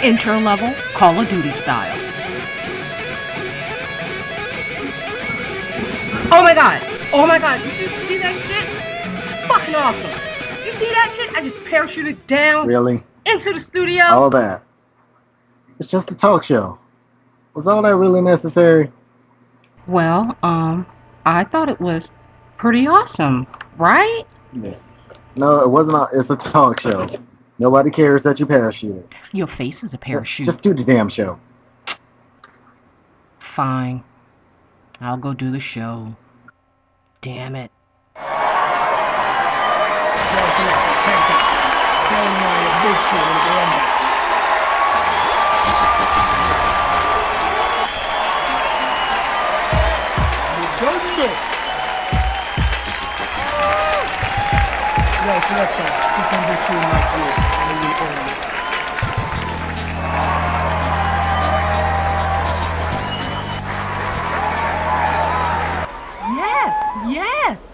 Intro level Call of Duty style. Oh my god! Oh my god! Did you see that shit? Fucking awesome! You see that shit? I just parachuted down Really? into the studio. All that. It's just a talk show. Was all that really necessary? Well, I thought it was pretty awesome, right? Yeah. No, it wasn't. It's a talk show. Nobody cares that you parachuted. Your face is a parachute. Just do the damn show. Fine. I'll go do the show. Damn it.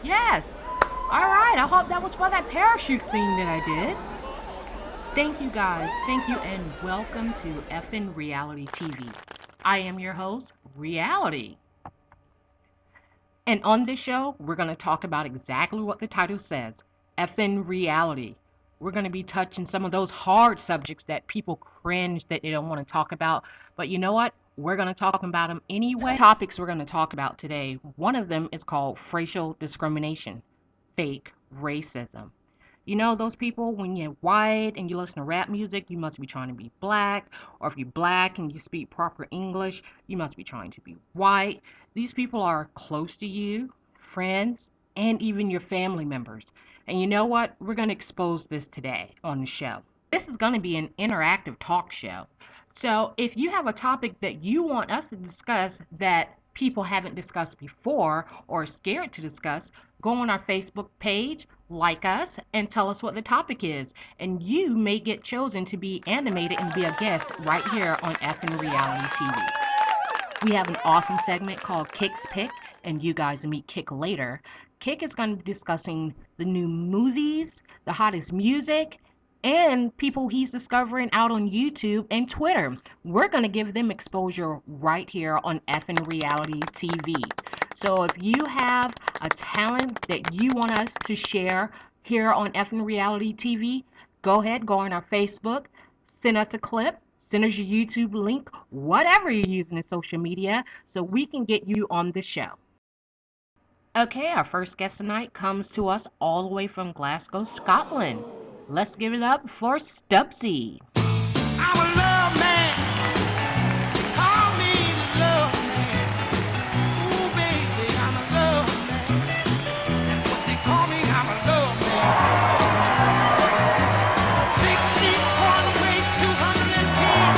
Yes. Alright, I hope that was for that parachute scene that I did. Thank you guys. Thank you and welcome to effing Reality TV. I am your host, Reality. And on this show, we're going to talk about exactly what the title says, effing reality. We're going to be touching some of those hard subjects that people cringe that they don't want to talk about. But you know what? We're going to talk about them anyway. Topics we're going to talk about today, one of them is called racial discrimination, fake racism. You know, those people, when you're white and you listen to rap music, you must be trying to be black. Or if you're black and you speak proper English, you must be trying to be white. These people are close to you, friends, and even your family members. And you know what? We're going to expose this today on the show. This is going to be an interactive talk show. So if you have a topic that you want us to discuss that people haven't discussed before or are scared to discuss, go on our Facebook page, like us, and tell us what the topic is. And you may get chosen to be animated and be a guest right here on effing Reality TV. We have an awesome segment called Kick's Pick, and you guys will meet Kick later. Kick is going to be discussing the new movies, the hottest music, and people he's discovering out on YouTube and Twitter. We're going to give them exposure right here on effing Reality TV. So if you have a talent that you want us to share here on effing Reality TV, go ahead, go on our Facebook, send us a clip, send us your YouTube link, whatever you're using in social media, so we can get you on the show. Okay, our first guest tonight comes to us all the way from Glasgow, Scotland. Let's give it up for Stubbsy. I'm a love man. Call me the love man. Ooh, baby, I'm a love man. That's what they call me. I'm a love man. 61 weight, 210.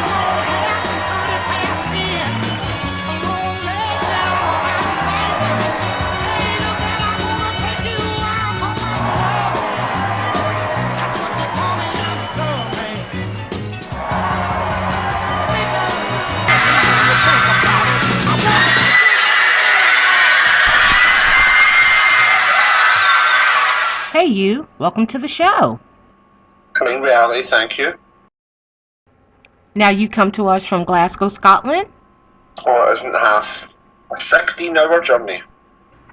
Long hair from 30 past 10. A long leg that I'm outside. Hey, look at I wanna take you out 'cause I'm a love man. That's what they call me. I'm a love man. Hey, you, welcome to the show. In reality, thank you. Now, you come to us from Glasgow, Scotland, Oh, it isn't half a 16-hour journey.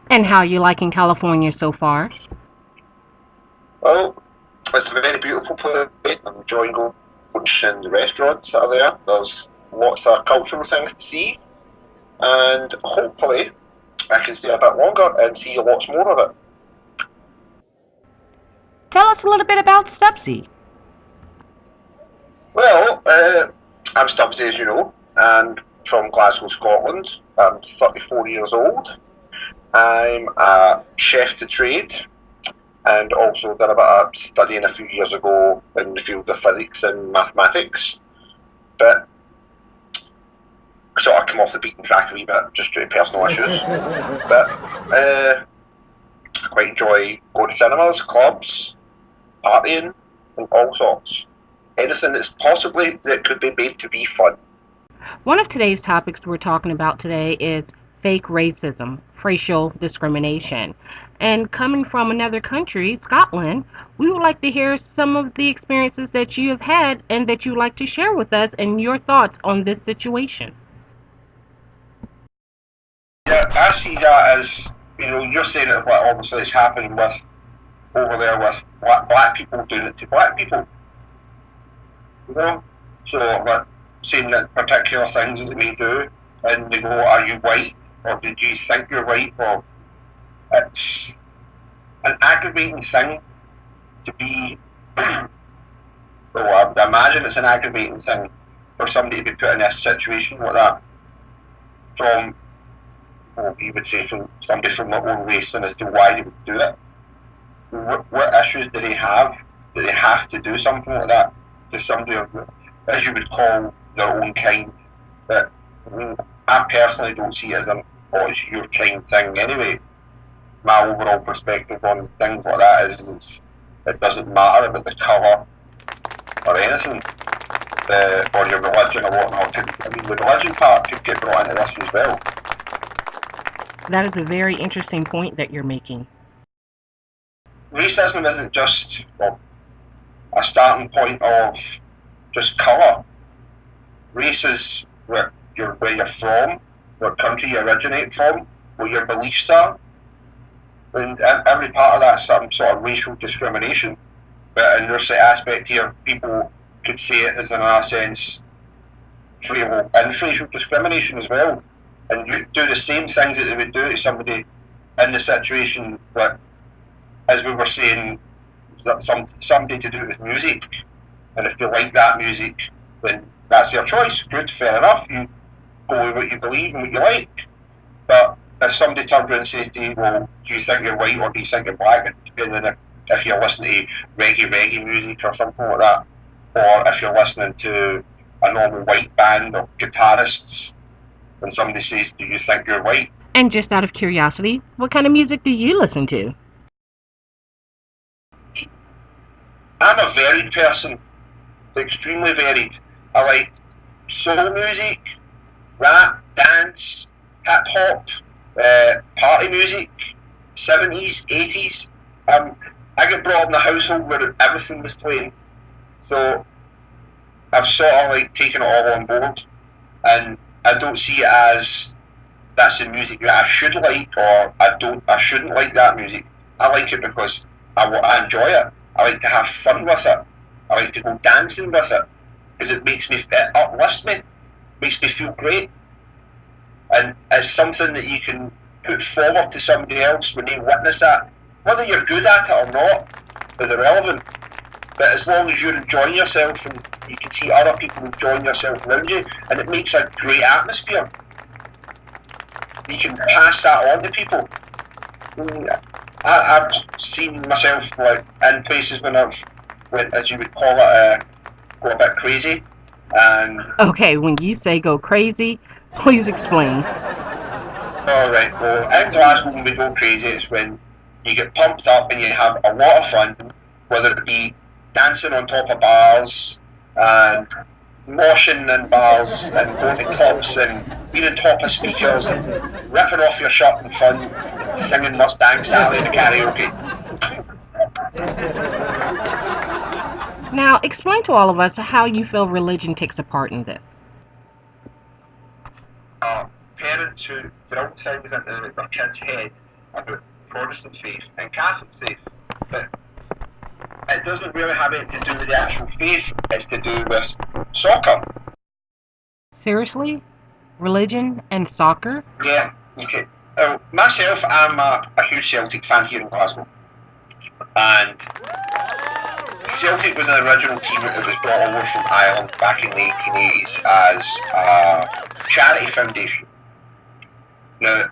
and how you liking California so far? Well, it's a very beautiful place. I'm enjoying going to the restaurants that are there. There's lots of cultural things to see, and hopefully I can stay a bit longer and see lots more of it. Tell us a little bit about Stubbsy. Well, I'm Stubbsy, as you know, and from Glasgow, Scotland. I'm 34 years old. I'm a chef to trade, and also did a bit of studying a few years ago in the field of physics and mathematics. But sort of come off the beaten track a wee bit, just due to personal issues. But I quite enjoy going to cinemas, clubs, partying, and all sorts. Anything that could be made to be fun. One of today's topics we're talking about today is fake racism, racial discrimination. And coming from another country, Scotland, we would like to hear some of the experiences that you have had and that you'd like to share with us and your thoughts on this situation. Yeah, I see that as, you're saying it's like obviously it's happening with over there with black people doing it to black people, you know. So like saying that particular things that they may do, and they go, "Are you white, or did you think you're white?" Or it's an aggravating thing to be. Well, I would imagine it's an aggravating thing for somebody to be put in a situation like that from, well, you would say from somebody from their own race, and as to why they would do it. What issues do they have? Do they have to do something like that to somebody of, as you would call, their own kind? But I mean, I personally don't see it as an "oh, it's your kind" thing anyway. My overall perspective on things like that is it doesn't matter about the colour or anything, or your religion or whatnot. Because I mean, the religion part could get brought into this as well. That is a very interesting point that you're making. Racism isn't just, well, a starting point of just colour. Race is where you're from, what country you originate from, what your beliefs are, and every part of that's some sort of racial discrimination. But in this aspect here, people could say it as in a sense and racial discrimination as well, and you do the same things that they would do to somebody in the situation that, as we were saying, somebody to do with music, and if you like that music, then that's their choice. Good, fair enough. You go with what you believe and what you like. But if somebody turns around and says to you, "Well, do you think you're white or do you think you're black?" Depending if you're listening to reggae music or something like that, or if you're listening to a normal white band or guitarists, when somebody says, "Do you think you're white?" And just out of curiosity, what kind of music do you listen to? I'm a varied person, extremely varied. I like soul music, rap, dance, hip hop, party music, 70s, 80s. I got brought up in a household where everything was playing, so I've sort of like taken it all on board, and I don't see it as that's the music that I should like, or I shouldn't like that music. I like it because I enjoy it. I like to have fun with it. I like to go dancing with it because it uplifts me, makes me feel great, and it's something that you can put forward to somebody else when they witness that. Whether you're good at it or not is irrelevant, but as long as you're enjoying yourself and you can see other people enjoying yourself around you, and it makes a great atmosphere, you can pass that on to people. I've seen myself like in places when I've went, as you would call it, go a bit crazy, and Okay, when you say go crazy, please explain. alright, well, in Glasgow when we go crazy, it's when you get pumped up and you have a lot of fun, whether it be dancing on top of bars and moshing in bars and going to clubs and being on top of speakers and ripping off your shirt in fun and singing Mustang Sally in the karaoke. Now, explain to all of us how you feel religion takes a part in this. Parents who drill things into their kids' head about Protestant faith and Catholic faith, but it doesn't really have anything to do with the actual faith, it's to do with soccer. Seriously? Religion and soccer? Yeah, okay. Myself, I'm a huge Celtic fan here in Glasgow, and Celtic was an original team that was brought over from Ireland back in the 1880s as a charity foundation. Now,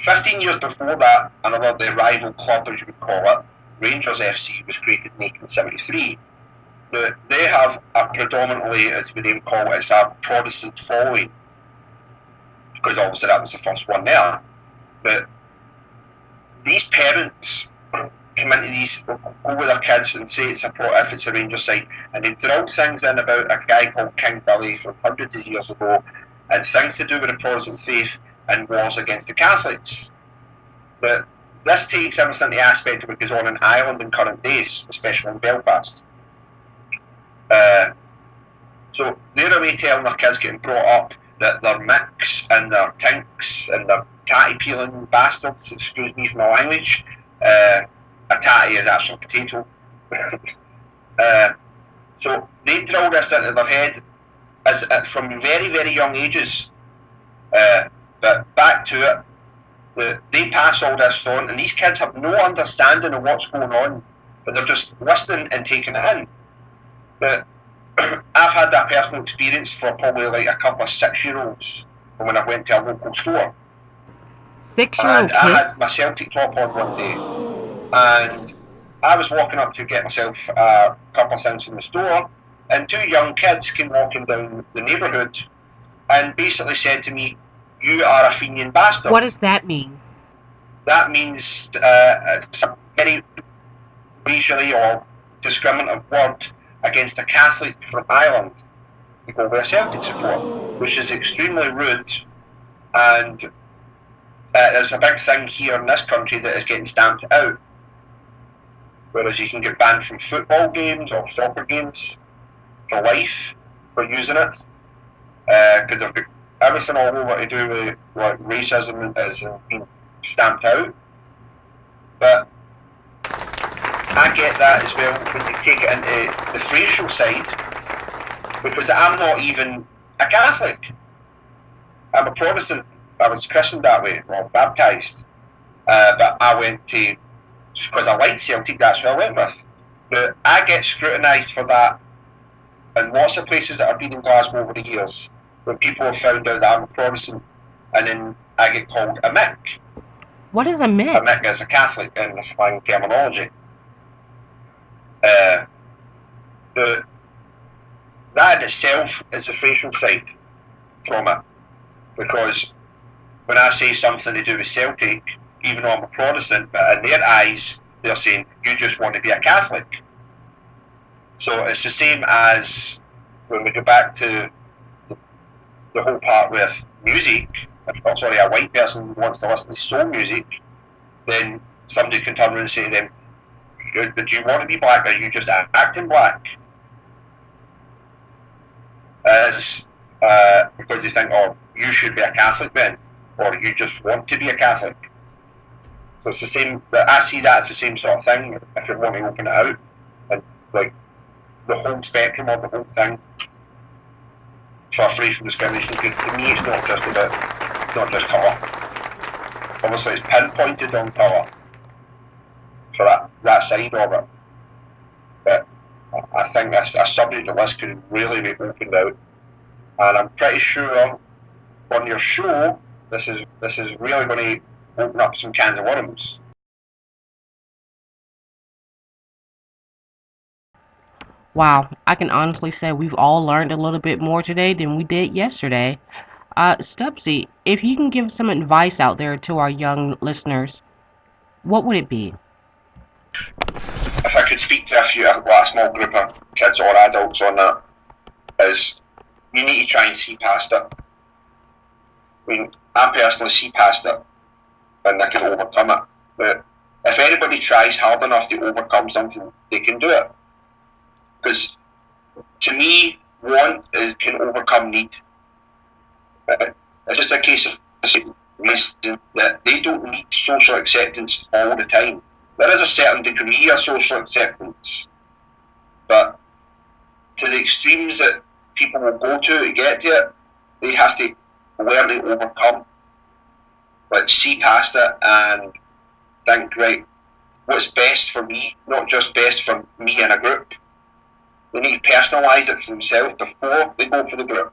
15 years before that, the rival club, as you would call it, Rangers FC, was created in 1873. Now, they have a predominantly, as we name call it, it's a Protestant following, because obviously that was the first one there. But these parents come into these, go with their kids and say if it's a Rangers side, and they drill things in about a guy called King Billy from hundreds of years ago, and things to do with the Protestant faith and wars against the Catholics. But this takes everything to the aspect of what goes on in Ireland in current days, especially in Belfast. So they're away telling their kids getting brought up that they're micks and they're tinks and they're tatty peeling bastards, excuse me for my language. A tatty is actually a potato. So they drill this into their head from very, very young ages. But back to it, they pass all this on, and these kids have no understanding of what's going on, but they're just listening and taking it in. But I've had that personal experience for probably like a couple of 6-year-olds when I went to a local store. 6-year-old And I kid? had my Celtic top on one day, and I was walking up to get myself a couple of things in the store, and 2 young kids came walking down the neighbourhood and basically said to me, "You are a Fenian bastard." What does that mean? That means it's a very racially or discriminative word against a Catholic from Ireland to go with a Celtic support, which is extremely rude, and there's a big thing here in this country that is getting stamped out. Whereas you can get banned from football games or soccer games for life for using it, because they've got everything all over to do with like racism is being stamped out. But I get that as well when you take it into the racial side, because I'm not even a Catholic. I'm a Protestant. I was christened that way, well, baptised. But I went to, because I liked Celtic, that's who I went with. But I get scrutinised for that in lots of places that I've been in Glasgow over the years, when people have found out that I'm a Protestant, and then I get called a Mick. What is a A Mick? Mick is a Catholic in the slang terminology. That in itself is the facial side from it, because when I say something to do with Celtic, even though I'm a Protestant, but in their eyes, they're saying, you just want to be a Catholic. So it's the same as when we go back to the whole part with music. If, sorry, a white person wants to listen to soul music, then somebody can turn around and say to them, do you want to be black, or are you just acting black? Because they think, oh, you should be a Catholic then, or you just want to be a Catholic. So it's the same. I see that as the same sort of thing. If you want to open it out, and like the whole spectrum of the whole thing for racial discrimination, because to me it's not just about, it's not just colour. Obviously, it's pinpointed on colour for that side of it. But I think a subject of this could really be opened out, and I'm pretty sure on your show this is really going to open up some cans of worms. Wow, I can honestly say we've all learned a little bit more today than we did yesterday. Stubbsy, if you can give some advice out there to our young listeners, what would it be? If I could speak to a small group of kids or adults on that, is you need to try and see past it. I mean, I personally see past it, and I can overcome it. But if anybody tries hard enough to overcome something, they can do it. Because to me, want can overcome need. It's just a case of reason that they don't need social acceptance all the time. There is a certain degree of social acceptance, but to the extremes that people will go to get to it, they have to learn to overcome. Like, see past it and think, right, what's best for me, not just best for me and a group. They need to personalise it for themselves before they go for the group.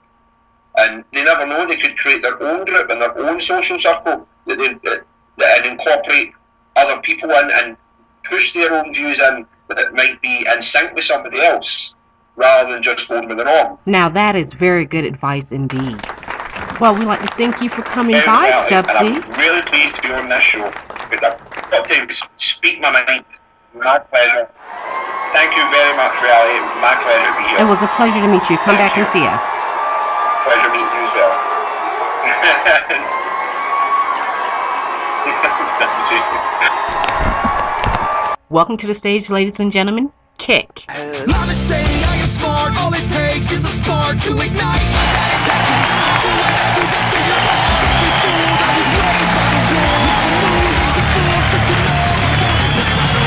And they never know, they could create their own group and their own social circle and incorporate other people in and push their own views in that might be in sync with somebody else, rather than just going with the norm. Now that is very good advice indeed. Well, we'd like to thank you for coming by, And Stubbsy. I'm really pleased to be on this show, because I've got to speak my mind. My pleasure. Thank you very much, Riley. It was my pleasure to be here. It was a pleasure to meet you. Come back and see us. Pleasure meeting you as well. Let me see. Welcome to the stage, ladies and gentlemen, Kick. I'm insane, I am smart. All it takes is a spark to ignite my bad intentions. Do what I do best in your heart. Since we fooled, I was raised by the wolves. Some movies and fools took you know I won't play by the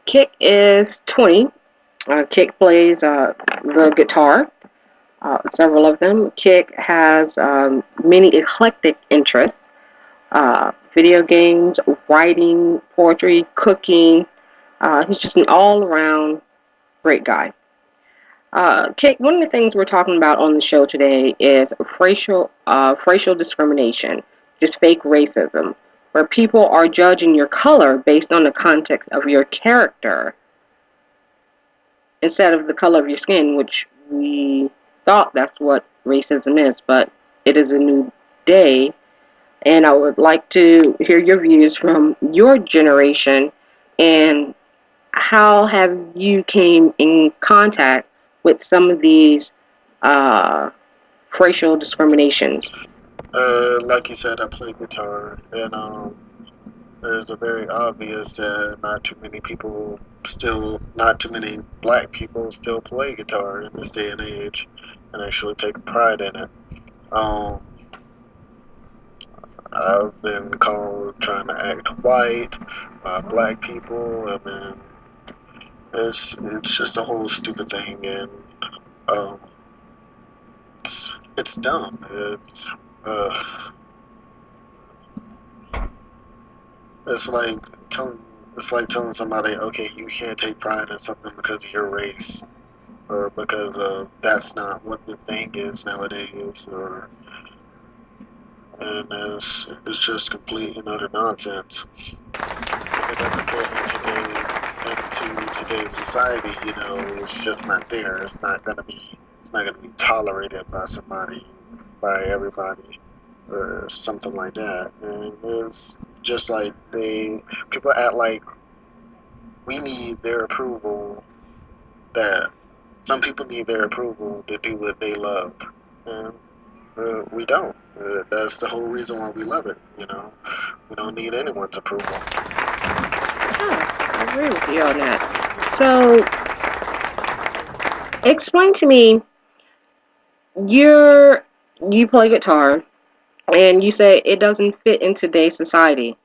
Kick is 20. Kick plays the guitar, several of them. Kick has many eclectic interests. Video games, writing, poetry, cooking. He's just an all-around great guy. Kick, one of the things we're talking about on the show today is racial discrimination, just fake racism, where people are judging your color based on the context of your character instead of the color of your skin, which we thought that's what racism is, but it is a new day. And I would like to hear your views from your generation and how have you came in contact with some of these racial discriminations? Like you said, I play guitar, and there's a very obvious that not too many black people still play guitar in this day and age, and actually take pride in it. I've been called trying to act white by black people. I mean, it's just a whole stupid thing, and it's dumb. It's like telling somebody, okay, you can't take pride in something because of your race, or because of that's not what the thing is nowadays, and it's just complete and utter nonsense. If it doesn't fit into today's society, it's just not there. It's not gonna be tolerated by everybody, or something like that. And it's just like people act like we need their approval, that some people need their approval to do what they love, and we don't. That's the whole reason why we love it. We don't need anyone's approval. I agree with you on that. So, explain to me, you play guitar, and you say it doesn't fit in today's society.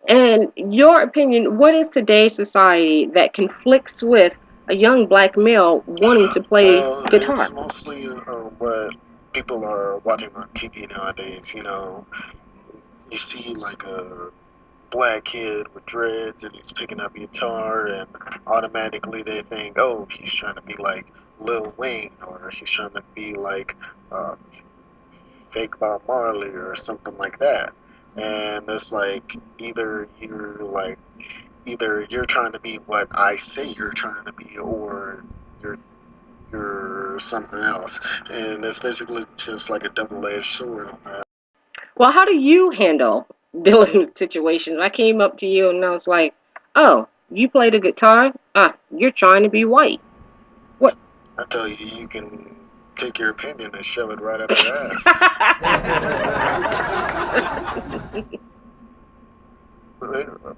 And your opinion, what is today's society that conflicts with a young black male wanting to play guitar? It's mostly what people are watching on TV nowadays. You see like a black kid with dreads, and he's picking up a guitar, and automatically they think, oh, he's trying to be like Lil Wayne, or he's trying to be like fake Bob Marley or something like that. And it's like either you're trying to be what I say you're trying to be, or you're something else. And it's basically just like a double-edged sword on that. Well, how do you handle dealing with situations? I came up to you and I was like, oh, you play the guitar? You're trying to be white. What? I tell you, you can take your opinion and shove it right up your ass.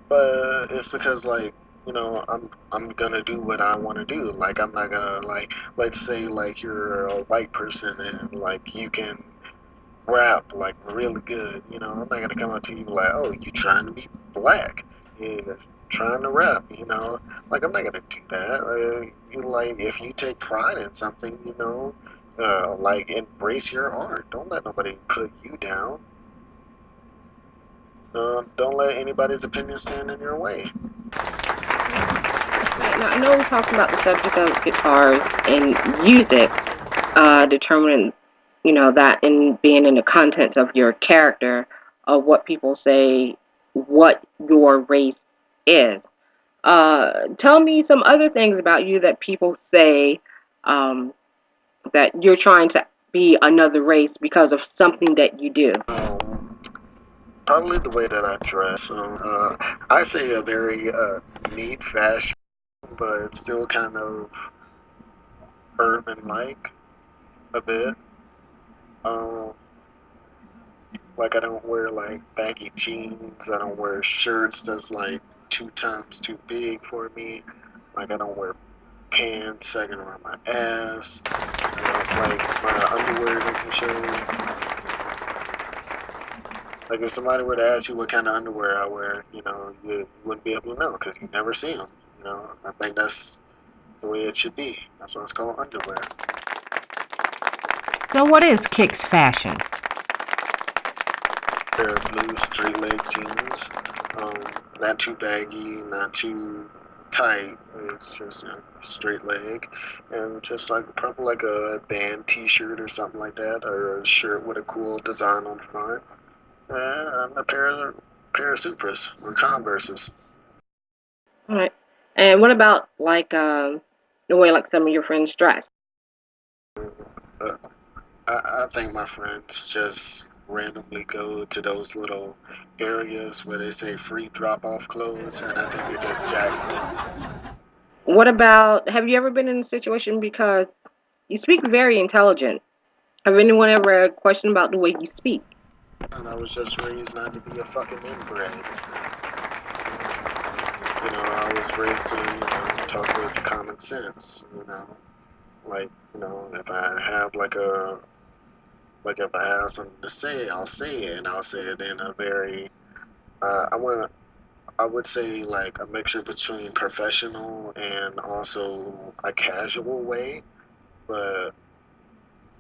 But it's because, like, I'm gonna do what I want to do. Like, I'm not gonna, like, let's say like you're a white person and like you can rap like really good. I'm not gonna come up to you like, oh, you trying to be black? Yeah, trying to rap. Like, I'm not gonna do that. If you take pride in something, like, embrace your art. Don't let nobody put you down. Don't let anybody's opinion stand in your way. Now I know we talked about the subject of guitars and music, determining, that in being in the contents of your character of what people say, what your race is. Tell me some other things about you that people say, um, that you're trying to be another race because of something that you do. Probably the way that I dress. I say a very neat fashion, but still kind of urban-like a bit. Um, like I don't wear like baggy jeans. I don't wear shirts that's like 2 times too big for me. Like I don't wear pants sagging around my ass. Like my underwear doesn't show. Like if somebody were to ask you what kind of underwear I wear, you wouldn't be able to know because you never see them. I think that's the way it should be. That's why it's called underwear. So what is Kick's fashion? Pair of blue straight leg jeans, not too baggy, not too tight. It's just a straight leg, and just like probably like a band T-shirt or something like that, or a shirt with a cool design on the front, and a pair of Supras or Converses. All right. And what about like the way like some of your friends dress? Uh, I think my friends just randomly go to those little areas where they say free drop-off clothes, and I think they just jack clothes. What about, have you ever been in a situation because you speak very intelligent? Have anyone ever questioned about the way you speak? And I was just raised not to be a fucking inbred. I was raised to, talk with common sense. Like, if I have like if I have something to say, I'll say it, and I'll say it in a very, I would say like a mixture between professional and also a casual way, but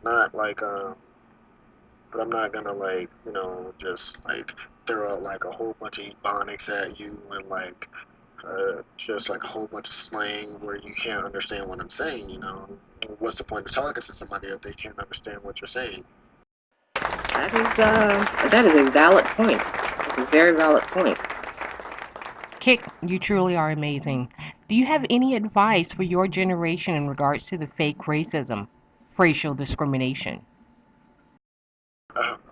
not like, but I'm not gonna like, just like throw out like a whole bunch of ebonics at you and like just like a whole bunch of slang where you can't understand what I'm saying. What's the point of talking to somebody if they can't understand what you're saying? That is a valid point. It's a very valid point. Kick, you truly are amazing. Do you have any advice for your generation in regards to the fake racism, racial discrimination?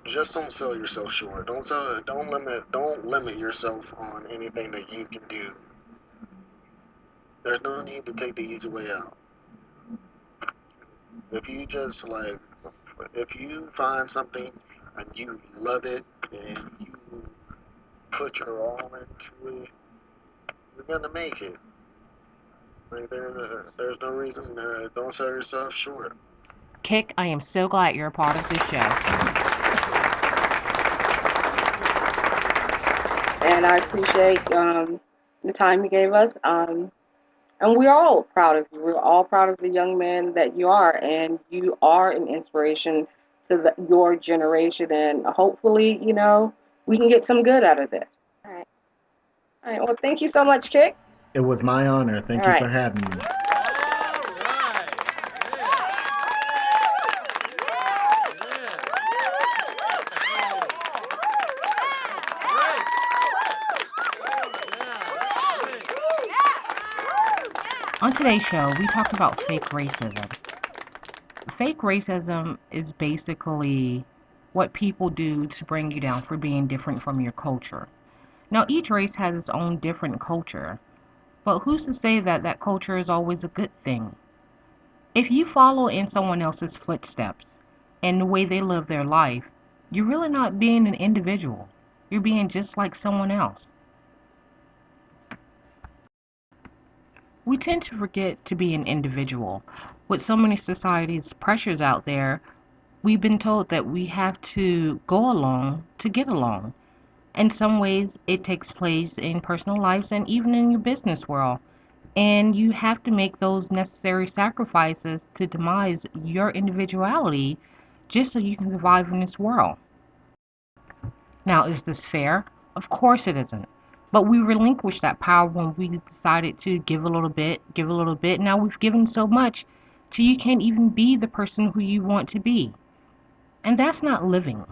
Just don't sell yourself short. Don't limit yourself on anything that you can do. There's no need to take the easy way out. If you just like, if you find something and you love it and you put your all into it, you're gonna make it. Like there's no reason. Don't sell yourself short. Kick, I am so glad you're a part of this show. And I appreciate the time you gave us. And we're all proud of you. We're all proud of the young man that you are, and you are an inspiration to your generation. And hopefully, we can get some good out of this. All right. All right. Well, thank you so much, Kick. It was my honor. Thank All you right. for having me. On today's show, we talked about fake racism. Fake racism is basically what people do to bring you down for being different from your culture. Now, each race has its own different culture, but who's to say that that culture is always a good thing? If you follow in someone else's footsteps and the way they live their life, you're really not being an individual. You're being just like someone else. We tend to forget to be an individual. With so many society's pressures out there, we've been told that we have to go along to get along. In some ways, it takes place in personal lives and even in your business world. And you have to make those necessary sacrifices to demise your individuality just so you can survive in this world. Now, is this fair? Of course it isn't. But we relinquished that power when we decided to give a little bit, give a little bit. Now we've given so much till you can't even be the person who you want to be. And that's not living.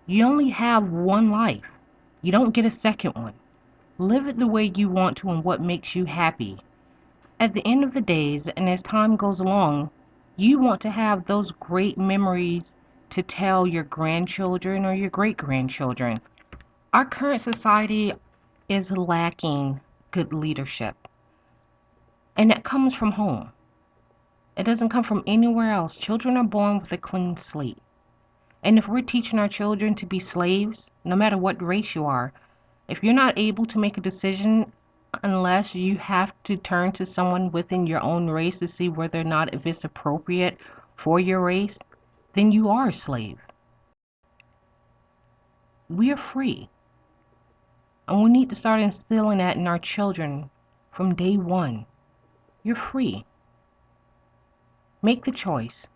You only have one life. You don't get a second one. Live it the way you want to and what makes you happy. At the end of the days, and as time goes along, you want to have those great memories to tell your grandchildren or your great grandchildren. Our current society is lacking good leadership, and that comes from home. It doesn't come from anywhere else. Children are born with a clean slate. And if we're teaching our children to be slaves, no matter what race you are, if you're not able to make a decision unless you have to turn to someone within your own race to see whether or not if it's appropriate for your race, then you are a slave. We are free. And we need to start instilling that in our children from day one. You're free. Make the choice.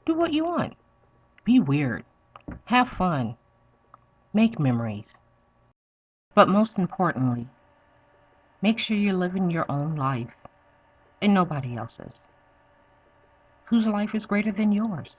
Do what you want. Be weird. Have fun. Make memories. But most importantly, make sure you're living your own life and nobody else's. Whose life is greater than yours?